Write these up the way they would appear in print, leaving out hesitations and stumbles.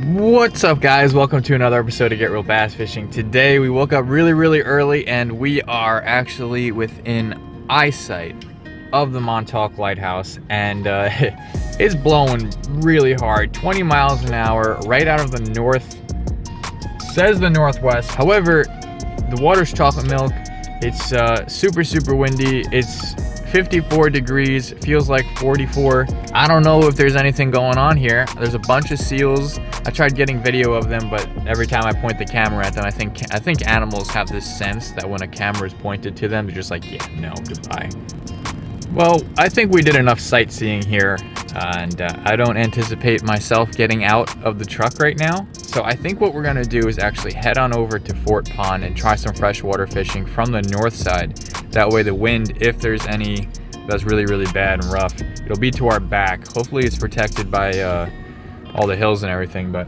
What's up, guys? Welcome to another episode of Get Real Bass Fishing. Today we woke up really early and we are actually within eyesight of the Montauk lighthouse, and it's blowing really hard, 20 miles an hour right out of the north, says the northwest. However, the water's chocolate milk. It's super windy. It's 54 degrees, feels like 44. I don't know if there's anything going on here. There's a bunch of seals. I tried getting video of them, but every time I point the camera at them, I think animals have this sense that when a camera is pointed to them, they're just like, yeah, no, goodbye. Well, I think we did enough sightseeing here, and I don't anticipate myself getting out of the truck right now. So I think what we're gonna do is actually head on over to Fort Pond and try some freshwater fishing from the north side. That way the wind, if there's any that's really bad and rough, it'll be to our back. Hopefully it's protected by all the hills and everything, but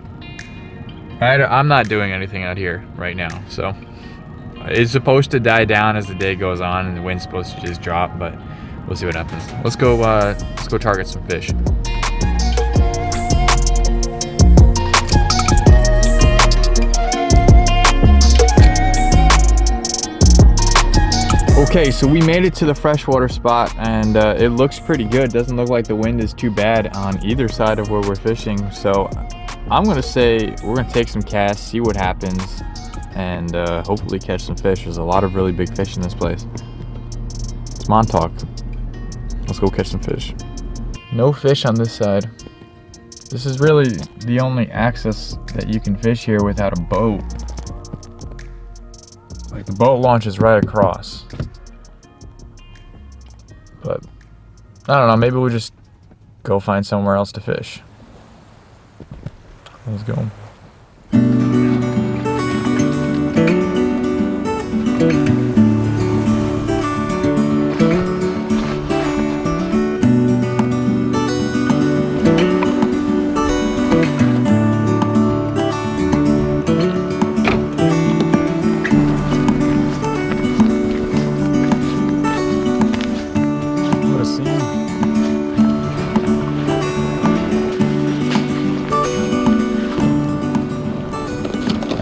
I'm not doing anything out here right now. So it's supposed to die down as the day goes on and the wind's supposed to just drop, but we'll see what happens. Let's go target some fish. Okay, so we made it to the freshwater spot, and it looks pretty good. Doesn't look like the wind is too bad on either side of where we're fishing. So I'm gonna say we're gonna take some casts, see what happens, and hopefully catch some fish. There's a lot of really big fish in this place. It's Montauk. Let's go catch some fish. No fish on this side. This is really the only access that you can fish here without a boat. Like, the boat launches right across. But I don't know, maybe we'll just go find somewhere else to fish. Let's go.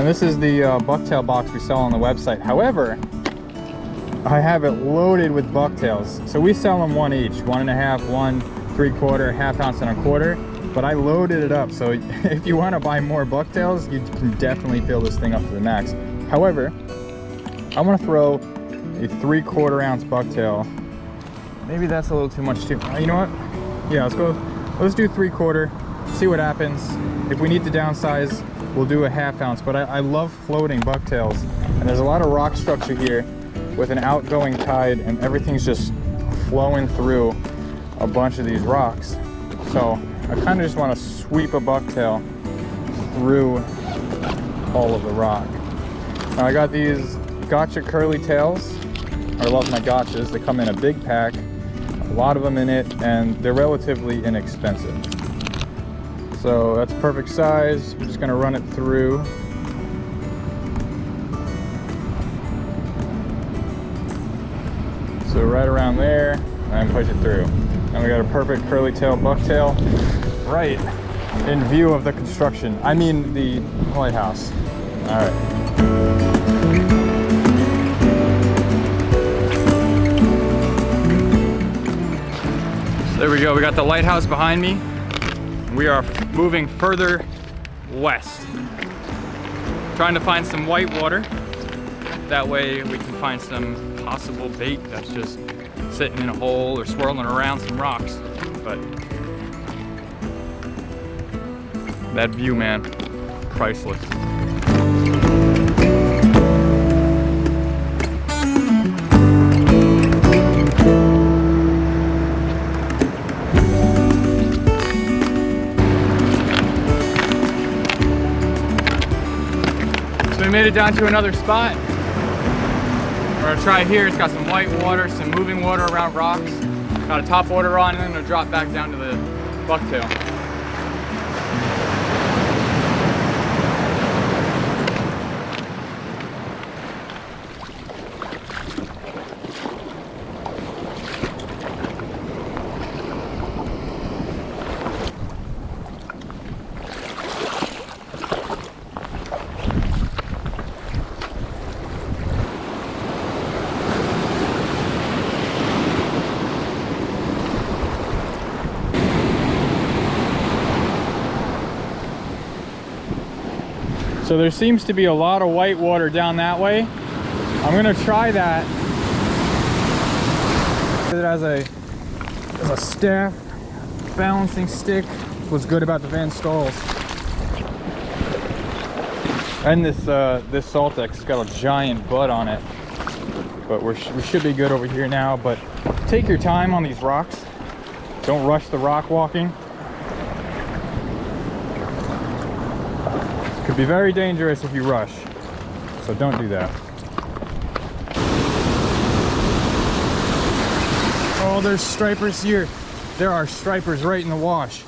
This is the bucktail box we sell on the website. However, I have it loaded with bucktails. So we sell them one each, 1.5, 1 3/4, ½ ounce and 1/4. But I loaded it up. So if you want to buy more bucktails, you can definitely fill this thing up to the max. However, I want to throw a 3/4 ounce bucktail. Maybe that's a little too much too. You know what? Yeah, let's do 3/4, see what happens. If we need to downsize, we'll do a ½ ounce, but I love floating bucktails, and there's a lot of rock structure here with an outgoing tide, and everything's just flowing through a bunch of these rocks. So I kind of just want to sweep a bucktail through all of the rock. Now I got these gotcha curly tails. I love my gotchas. They come in a big pack, a lot of them in it, and they're relatively inexpensive. So that's perfect size. I'm just gonna run it through. So right around there, and push it through. And we got a perfect curly tail bucktail right in view of the construction. I mean the lighthouse. All right. So there we go, we got the lighthouse behind me. We are moving further west, trying to find some white water. That way we can find some possible bait that's just sitting in a hole or swirling around some rocks. But that view, man, priceless. We made it down to another spot. We're gonna try here. It's got some white water, some moving water around rocks. Got a top water on, and then it'll drop back down to the bucktail. So there seems to be a lot of white water down that way. I'm gonna try that. It as a staff balancing stick. What's good about the Van Stalls. And this Saltex has got a giant butt on it. But we should be good over here now. But take your time on these rocks. Don't rush the rock walking. It could be very dangerous if you rush. So don't do that. Oh, there's stripers here. There are stripers right in the wash.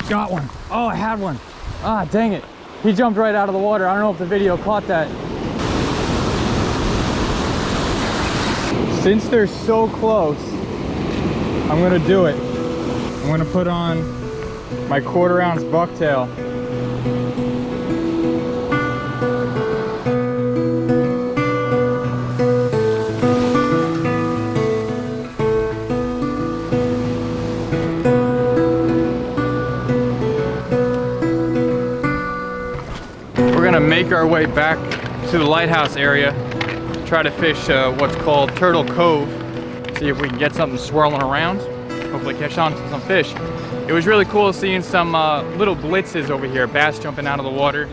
Got one. Oh, I had one. Ah, dang it. He jumped right out of the water. I don't know if the video caught that. Since they're so close, I'm gonna do it. I'm gonna put on my 1/4 ounce bucktail. Make our way back to the lighthouse area, try to fish what's called Turtle Cove, see if we can get something swirling around, hopefully catch on to some fish. It was really cool seeing some little blitzes over here, bass jumping out of the water.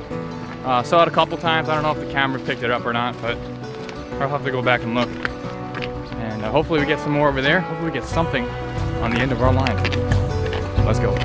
Saw it a couple times. I don't know if the camera picked it up or not, but I'll have to go back and look. And hopefully we get some more over there. Hopefully we get something on the end of our line. Let's go.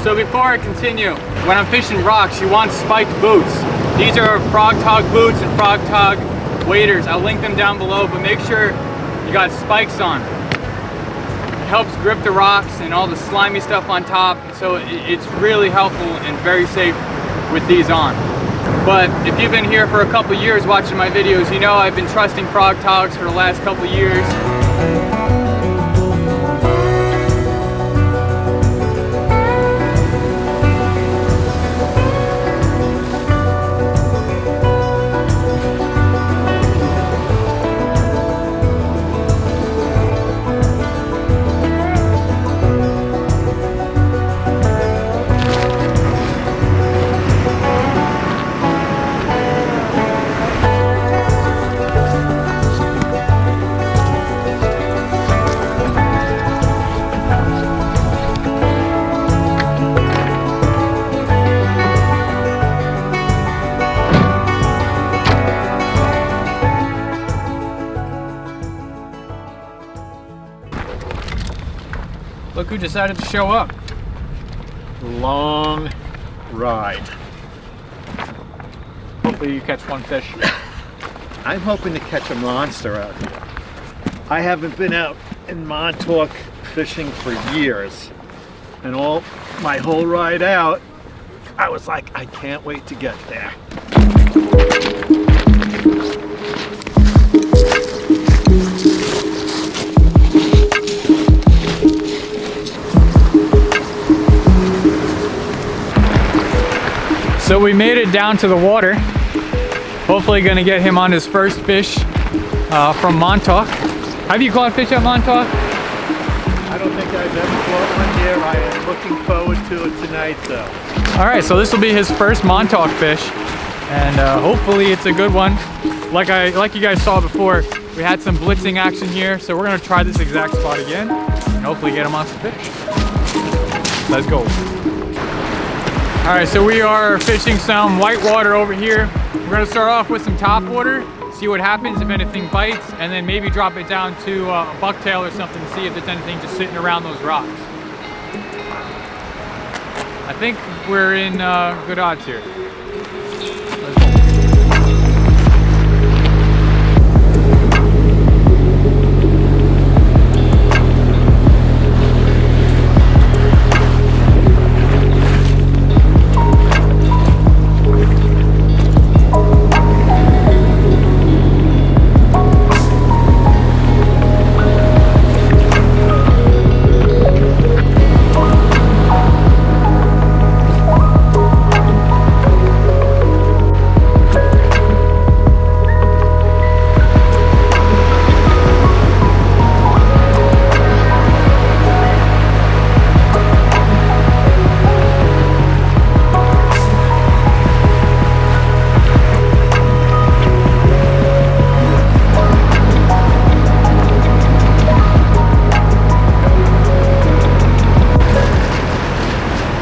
So before I continue, when I'm fishing rocks, you want spiked boots. These are FROGGTOGG boots and FROGGTOGG waders. I'll link them down below, but make sure you got spikes on. It helps grip the rocks and all the slimy stuff on top. So it's really helpful and very safe with these on. But if you've been here for a couple years watching my videos, you know I've been trusting FROGGTOGGs for the last couple years. Look who decided to show up. Long ride. Hopefully you catch one fish. I'm hoping to catch a monster out here. I haven't been out in Montauk fishing for years. And my whole ride out, I was like, I can't wait to get there. So we made it down to the water. Hopefully gonna get him on his first fish from Montauk. Have you caught fish at Montauk? I don't think I've ever caught one here. I am looking forward to it tonight though. All right, so this will be his first Montauk fish. And hopefully it's a good one. Like you guys saw before, we had some blitzing action here. So we're gonna try this exact spot again and hopefully get him on some fish. Let's go. All right, so we are fishing some white water over here. We're gonna start off with some top water, see what happens, if anything bites, and then maybe drop it down to a bucktail or something to see if there's anything just sitting around those rocks. I think we're in good odds here. Let's go.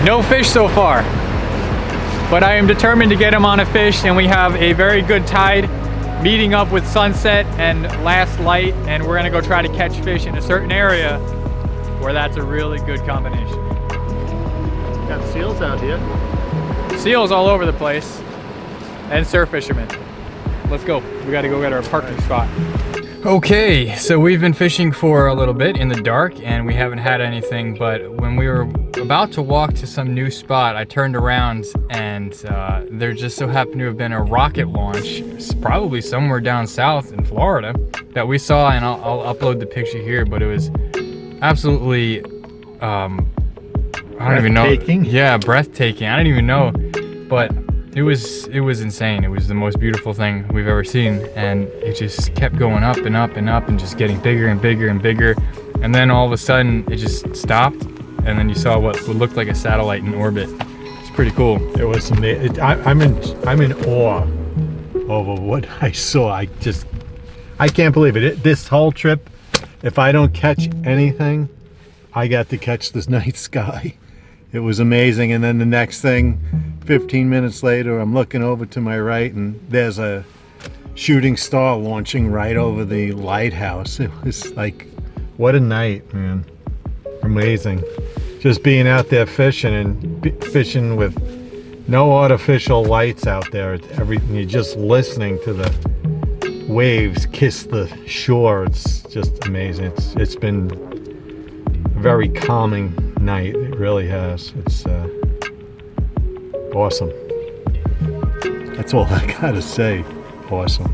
No fish so far, but I am determined to get him on a fish, and we have a very good tide meeting up with sunset and last light, and we're gonna go try to catch fish in a certain area where that's a really good combination. Got seals out here. Seals all over the place, and surf fishermen. Let's go. We gotta go get our parking spot. Okay, so we've been fishing for a little bit in the dark and we haven't had anything, but when we were about to walk to some new spot, I turned around and there just so happened to have been a rocket launch, probably somewhere down south in Florida, that we saw, and I'll upload the picture here, but it was absolutely, I don't even know. Breathtaking? Yeah, breathtaking. I don't even know, but it was insane. It was the most beautiful thing we've ever seen, and it just kept going up and up and up and just getting bigger and bigger and bigger, and then all of a sudden it just stopped, and then you saw what looked like a satellite in orbit. It's pretty cool. It was amazing. I'm in awe over what I saw. I can't believe it. This whole trip, if I don't catch anything, I got to catch this night sky. It was amazing. And then the next thing, 15 minutes later, I'm looking over to my right and there's a shooting star launching right over the lighthouse. It was like, what a night, man. Amazing. Just being out there fishing and fishing with no artificial lights out there. You're just listening to the waves kiss the shore. It's just amazing. It's been a very calming night. It really has. It's awesome. That's all I gotta say. Awesome.